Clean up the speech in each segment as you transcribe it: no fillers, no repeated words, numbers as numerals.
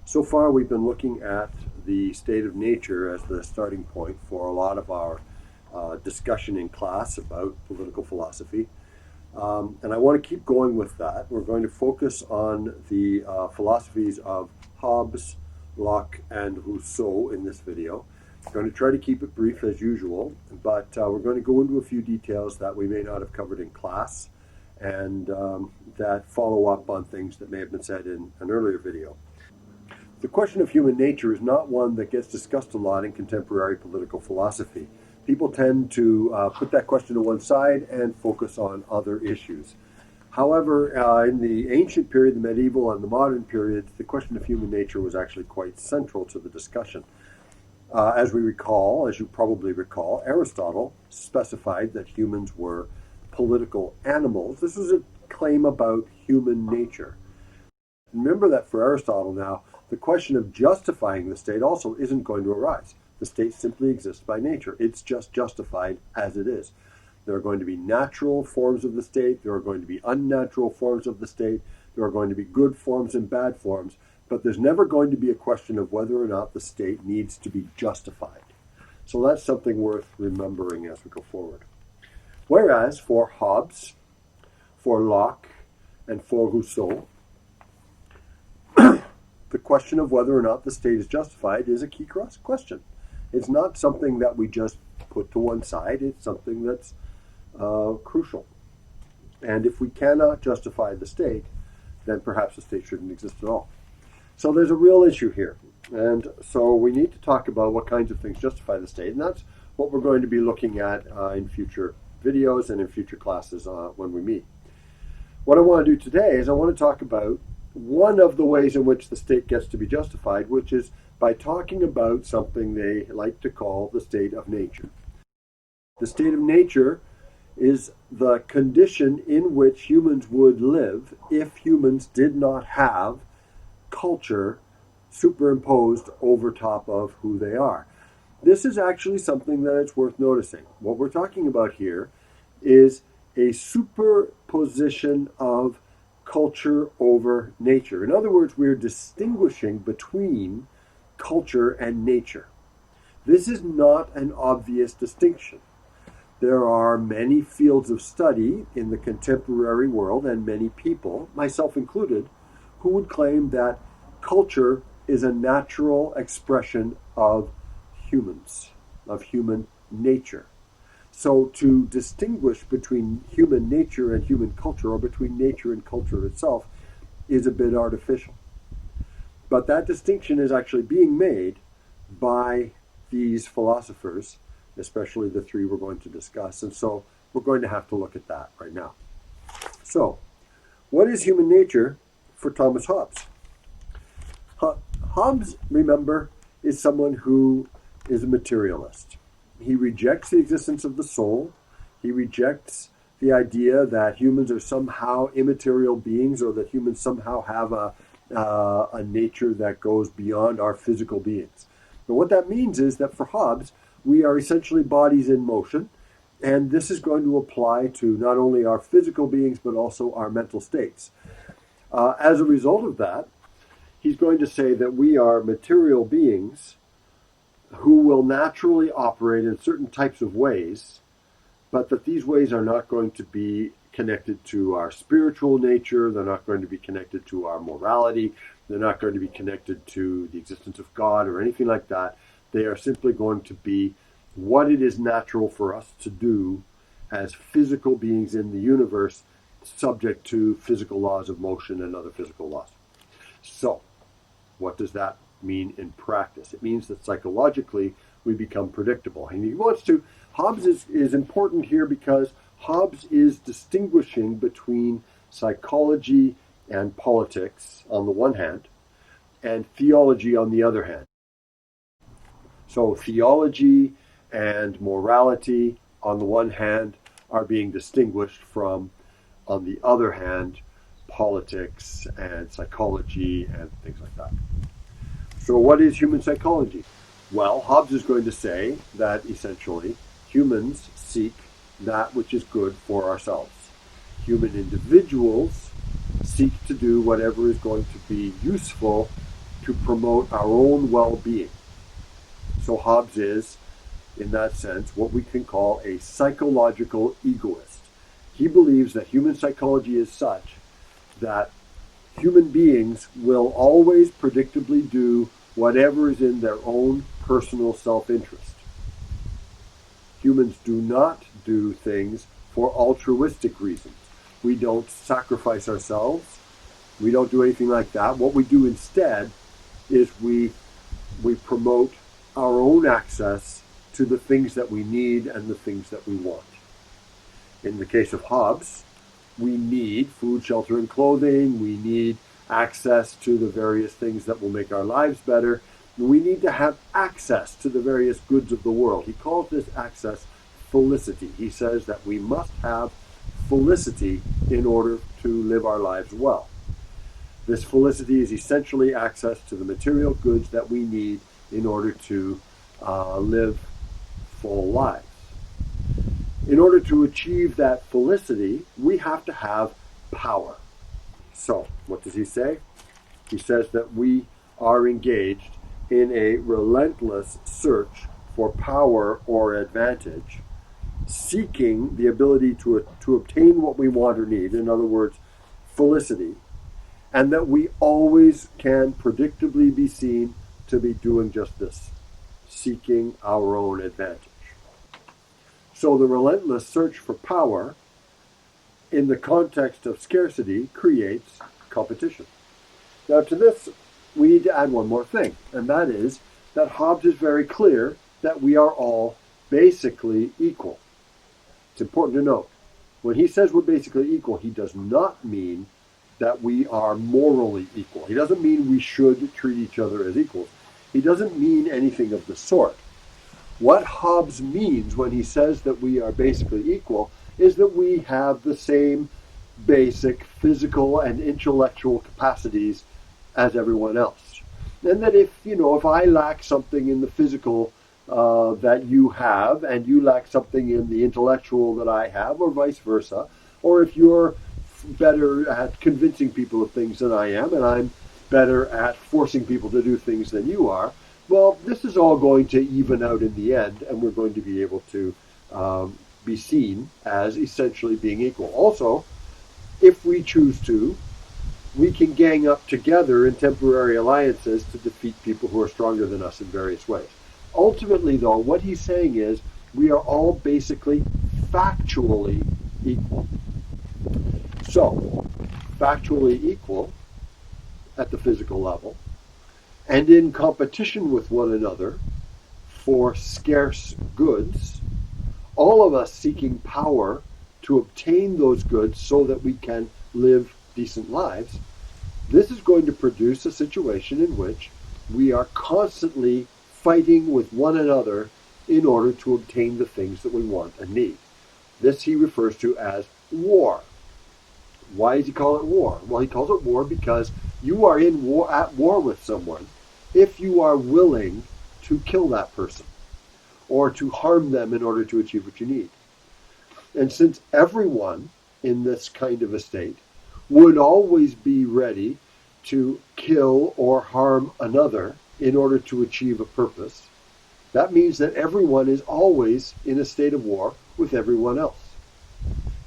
So far, we've been looking at the state of nature as the starting point for a lot of our discussion in class about political philosophy. And I want to keep going with that. We're going to focus on the philosophies of Hobbes, Locke, and Rousseau in this video. I'm going to try to keep it brief as usual, but we're going to go into a few details that we may not have covered in class and that follow up on things that may have been said in an earlier video. The question of human nature is not one that gets discussed a lot in contemporary political philosophy. People tend to put that question to one side and focus on other issues. However, in the ancient period, the medieval and the modern periods, the question of human nature was actually quite central to the discussion. As you probably recall, Aristotle specified that humans were political animals. This was a claim about human nature. Remember that for Aristotle now, the question of justifying the state also isn't going to arise. The state simply exists by nature. It's just justified as it is. There are going to be natural forms of the state. There are going to be unnatural forms of the state. There are going to be good forms and bad forms. But there's never going to be a question of whether or not the state needs to be justified. So that's something worth remembering as we go forward. Whereas for Hobbes, for Locke, and for Rousseau, the question of whether or not the state is justified is a key question. It's not something that we just put to one side. It's something that's crucial. And if we cannot justify the state, then perhaps the state shouldn't exist at all. So there's a real issue here. And so we need to talk about what kinds of things justify the state. And that's what we're going to be looking at in future videos and in future classes when we meet. What I want to do today is I want to talk about one of the ways in which the state gets to be justified, which is by talking about something they like to call the state of nature. The state of nature is the condition in which humans would live if humans did not have culture superimposed over top of who they are. This is actually something that it's worth noticing. What we're talking about here is a superposition of culture over nature. In other words, we're distinguishing between culture and nature. This is not an obvious distinction. There are many fields of study in the contemporary world and many people, myself included, who would claim that culture is a natural expression of humans, of human nature. So to distinguish between human nature and human culture, or between nature and culture itself, is a bit artificial. But that distinction is actually being made by these philosophers, especially the three we're going to discuss. And so we're going to have to look at that right now. So, what is human nature for Thomas Hobbes? Hobbes, remember, is someone who is a materialist. He rejects the existence of the soul. He rejects the idea that humans are somehow immaterial beings, or that humans somehow have a nature that goes beyond our physical beings. But what that means is that for Hobbes, we are essentially bodies in motion, and this is going to apply to not only our physical beings, but also our mental states. As a result of that, he's going to say that we are material beings who will naturally operate in certain types of ways, but that these ways are not going to be connected to our spiritual nature, they're not going to be connected to our morality, they're not going to be connected to the existence of God or anything like that. They are simply going to be what it is natural for us to do as physical beings in the universe, subject to physical laws of motion and other physical laws. So, what does that mean in practice? It means that psychologically we become predictable. And Hobbes is important here because Hobbes is distinguishing between psychology and politics on the one hand, and theology on the other hand. So theology and morality on the one hand are being distinguished from, on the other hand, politics and psychology and things like that. So what is human psychology? Well, Hobbes is going to say that essentially humans seek that which is good for ourselves. Human individuals seek to do whatever is going to be useful to promote our own well-being. So Hobbes is, in that sense, what we can call a psychological egoist. He believes that human psychology is such that human beings will always predictably do whatever is in their own personal self-interest. Humans do not do things for altruistic reasons. We don't sacrifice ourselves. We don't do anything like that. What we do instead is we promote our own access to the things that we need and the things that we want. In the case of Hobbes, we need food, shelter, and clothing. We need access to the various things that will make our lives better. We need to have access to the various goods of the world. He calls this access felicity. He says that we must have felicity in order to live our lives well. This felicity is essentially access to the material goods that we need in order to live full lives. In order to achieve that felicity, we have to have power. So, what does he say? He says that we are engaged in a relentless search for power or advantage, seeking the ability to obtain what we want or need, in other words, felicity, and that we always can predictably be seen to be doing just this, seeking our own advantage. So the relentless search for power in the context of scarcity creates competition. Now to this, we need to add one more thing, and that is that Hobbes is very clear that we are all basically equal. It's important to note, when he says we're basically equal, he does not mean that we are morally equal. He doesn't mean we should treat each other as equals. He doesn't mean anything of the sort. What Hobbes means when he says that we are basically equal is that we have the same basic physical and intellectual capacities as everyone else. And that if I lack something in the physical that you have, and you lack something in the intellectual that I have, or vice versa, or if you're better at convincing people of things than I am, and I'm better at forcing people to do things than you are, well, this is all going to even out in the end, and we're going to be able to be seen as essentially being equal. Also, if we choose to, we can gang up together in temporary alliances to defeat people who are stronger than us in various ways. Ultimately, though, what he's saying is we are all basically factually equal. So, factually equal at the physical level, and in competition with one another for scarce goods, all of us seeking power to obtain those goods so that we can live decent lives, this is going to produce a situation in which we are constantly fighting with one another in order to obtain the things that we want and need. This he refers to as war. Why does he call it war? Well, he calls it war because you are at war with someone if you are willing to kill that person or to harm them in order to achieve what you need. And since everyone in this kind of a state would always be ready to kill or harm another in order to achieve a purpose, that means that everyone is always in a state of war with everyone else.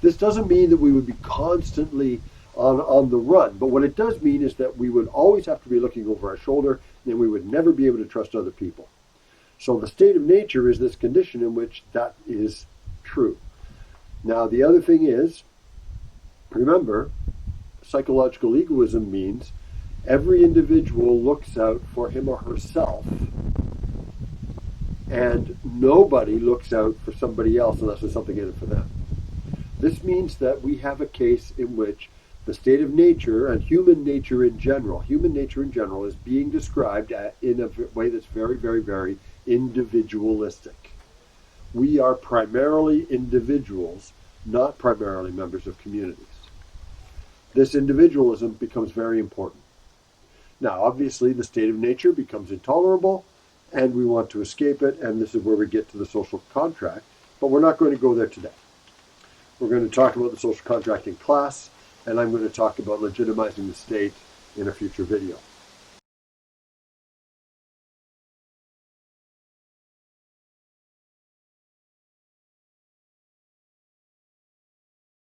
This doesn't mean that we would be constantly on the run, but what it does mean is that we would always have to be looking over our shoulder, and we would never be able to trust other people. So the state of nature is this condition in which that is true. Now, the other thing is, remember, psychological egoism means every individual looks out for him or herself, and nobody looks out for somebody else unless there's something in it for them. This means that we have a case in which the state of nature and human nature in general is being described in a way that's very, very, very individualistic. We are primarily individuals, not primarily members of communities. This individualism becomes very important. Now, obviously, the state of nature becomes intolerable, and we want to escape it, and this is where we get to the social contract, but we're not going to go there today. We're going to talk about the social contract in class, and I'm going to talk about legitimizing the state in a future video.